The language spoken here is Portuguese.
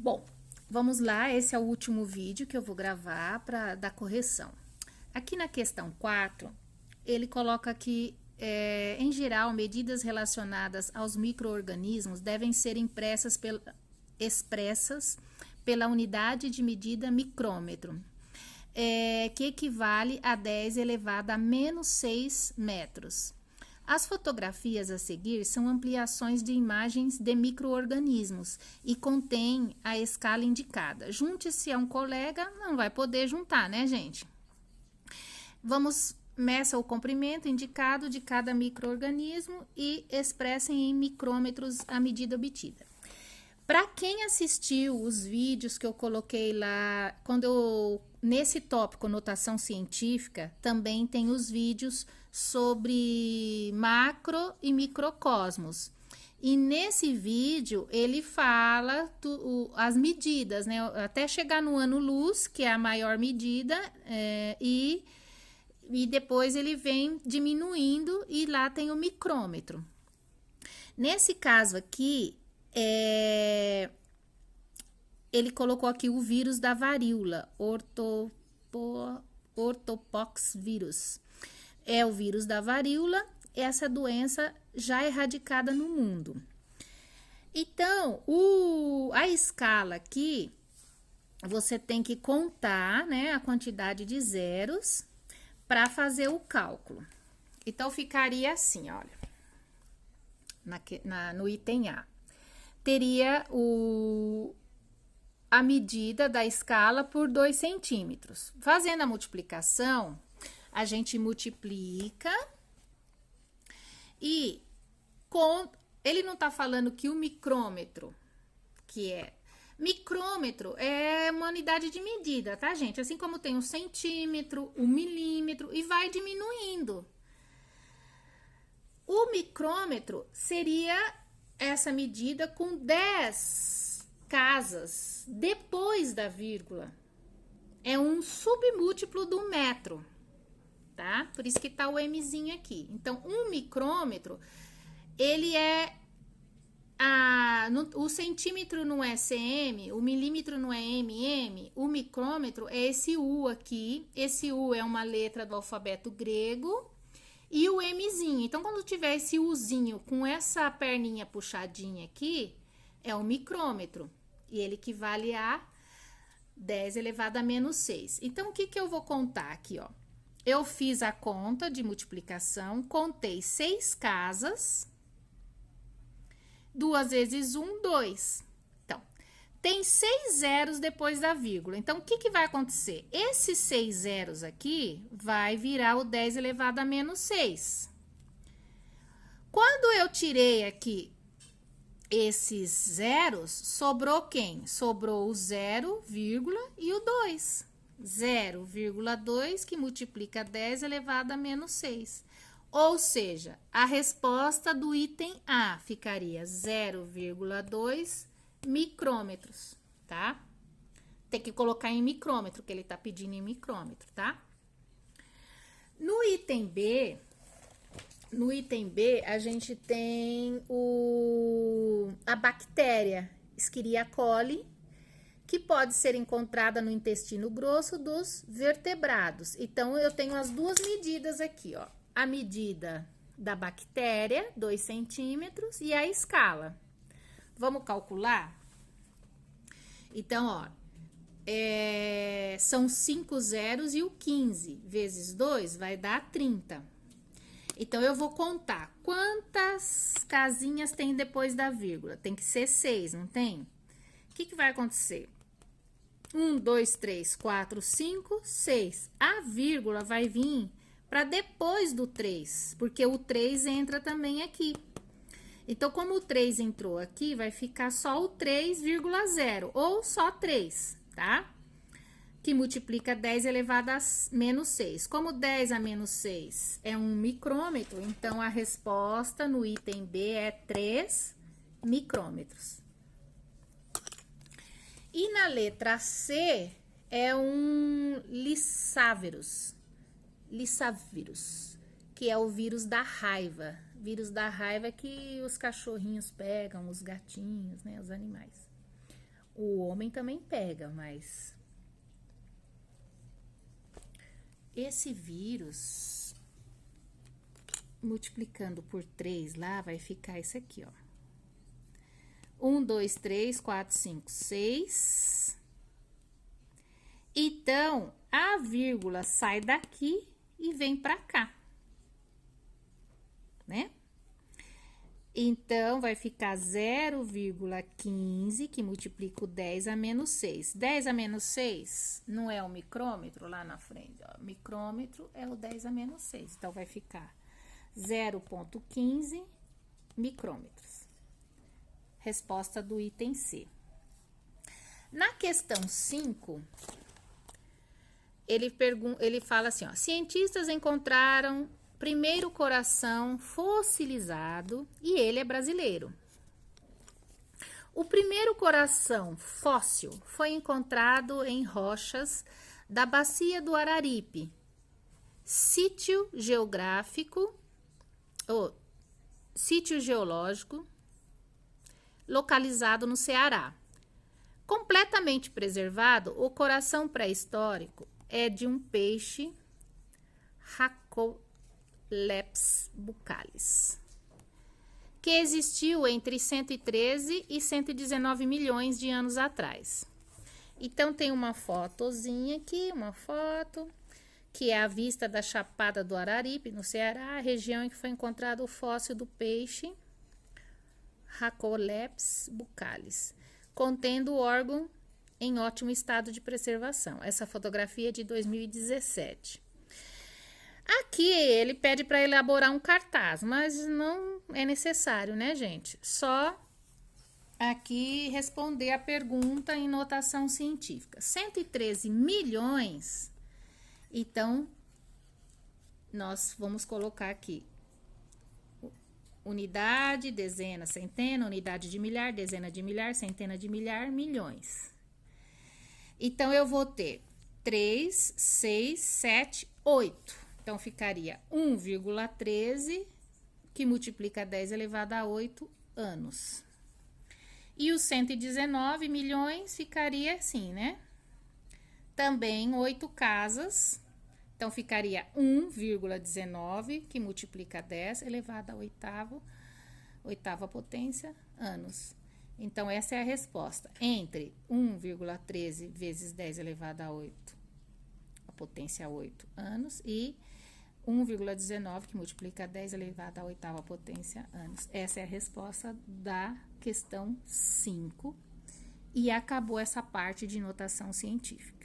Bom, vamos lá, esse é o último vídeo que eu vou gravar para dar correção. Aqui na questão 4, ele coloca que, em geral, medidas relacionadas aos micro-organismos devem ser expressas pela unidade de medida micrômetro, que equivale a 10 elevado a menos 6 metros. As fotografias a seguir são ampliações de imagens de micro-organismos e contêm a escala indicada. Junte-se a um colega, não vai poder juntar, né, gente? Meça o comprimento indicado de cada micro-organismo e expressem em micrômetros a medida obtida. Para quem assistiu os vídeos que eu coloquei lá, nesse tópico notação científica, também tem os vídeos sobre macro e microcosmos. E nesse vídeo ele fala as medidas, né? Até chegar no ano-luz, que é a maior medida, e depois ele vem diminuindo e lá tem o micrômetro. Nesse caso aqui, ele colocou aqui o vírus da varíola, ortopox vírus. É o vírus da varíola, essa doença já erradicada no mundo. Então, a escala aqui, você tem que contar, né, a quantidade de zeros para fazer o cálculo. Então, ficaria assim, olha, no item A. Teria a medida da escala por 2 centímetros. Fazendo a multiplicação, a gente multiplica e ele não está falando que o micrômetro, micrômetro é uma unidade de medida, tá, gente? Assim como tem o centímetro, o milímetro e vai diminuindo. O micrômetro seria essa medida com 10 casas depois da vírgula. É um submúltiplo do metro, tá? Por isso que tá o Mzinho aqui. Então, um micrômetro, ele o centímetro não é cm, o milímetro não é mm, o micrômetro é esse U aqui. Esse U é uma letra do alfabeto grego. E o Mzinho, então quando tiver esse Uzinho com essa perninha puxadinha aqui, é o micrômetro. E ele equivale a 10 elevado a menos 6. Então, o que eu vou contar aqui, ó? Eu fiz a conta de multiplicação, contei 6 casas. 2 vezes 1, 2. Então, tem 6 zeros depois da vírgula. Então, o que vai acontecer? Esses 6 zeros aqui vai virar o 10 elevado a menos 6. Quando eu tirei aqui esses zeros, sobrou quem? Sobrou o 0, e o 2. 0,2 que multiplica 10 elevado a menos 6. Ou seja, a resposta do item A ficaria 0,2 micrômetros, tá? Tem que colocar em micrômetro, que ele tá pedindo em micrômetro, tá? No item B, a gente tem a bactéria Escherichia coli, que pode ser encontrada no intestino grosso dos vertebrados. Então, eu tenho as duas medidas aqui, ó. A medida da bactéria, 2 centímetros, e a escala. Vamos calcular? Então, ó, são 5 zeros e o 15 vezes 2 vai dar 30. Então, eu vou contar quantas casinhas tem depois da vírgula. Tem que ser 6, não tem? O que vai acontecer? 1, 2, 3, 4, 5, 6. A vírgula vai vir para depois do 3, porque o 3 entra também aqui. Então, como o 3 entrou aqui, vai ficar só o 3,0, ou só 3, tá? Que multiplica 10 elevado a menos 6. Como 10 a menos 6 é um micrômetro, então a resposta no item B é 3 micrômetros. E na letra C é um lissavírus, que é o vírus da raiva. Vírus da raiva que os cachorrinhos pegam, os gatinhos, né, os animais. O homem também pega, mas esse vírus, multiplicando por 3 lá, vai ficar isso aqui, ó. 1, 2, 3, 4, 5, 6. Então, a vírgula sai daqui e vem pra cá, né? Então, vai ficar 0,15, que multiplica o 10 a menos 6. 10 a menos 6 não é o micrômetro lá na frente, ó. Micrômetro é o 10 a menos 6. Então, vai ficar 0,15 micrômetros. Resposta do item C. Na questão 5, ele fala assim, ó, cientistas encontraram primeiro coração fossilizado e ele é brasileiro. O primeiro coração fóssil foi encontrado em rochas da bacia do Araripe, sítio geológico localizado no Ceará. Completamente preservado, o coração pré-histórico é de um peixe Rhacoleps buccalis, que existiu entre 113 e 119 milhões de anos atrás. Então, tem uma fotozinha aqui, uma foto, que é a vista da Chapada do Araripe, no Ceará, a região em que foi encontrado o fóssil do peixe Rhacoleps buccalis, contendo o órgão em ótimo estado de preservação. Essa fotografia é de 2017. Aqui ele pede para elaborar um cartaz, mas não é necessário, né, gente? Só aqui responder a pergunta em notação científica. 113 milhões, então, nós vamos colocar aqui unidade, dezena, centena, unidade de milhar, dezena de milhar, centena de milhar, milhões. Então, eu vou ter 3, 6, 7, 8. Então, ficaria 1,13, que multiplica 10 elevado a 8 anos. E os 119 milhões ficaria assim, né? Também 8 casas. Então, ficaria 1,19, que multiplica 10 elevado a oitava potência, anos. Então, essa é a resposta. Entre 1,13 vezes 10 elevado a 8, a potência 8 anos, e 1,19, que multiplica 10 elevado a oitava potência, anos. Essa é a resposta da questão 5. E acabou essa parte de notação científica.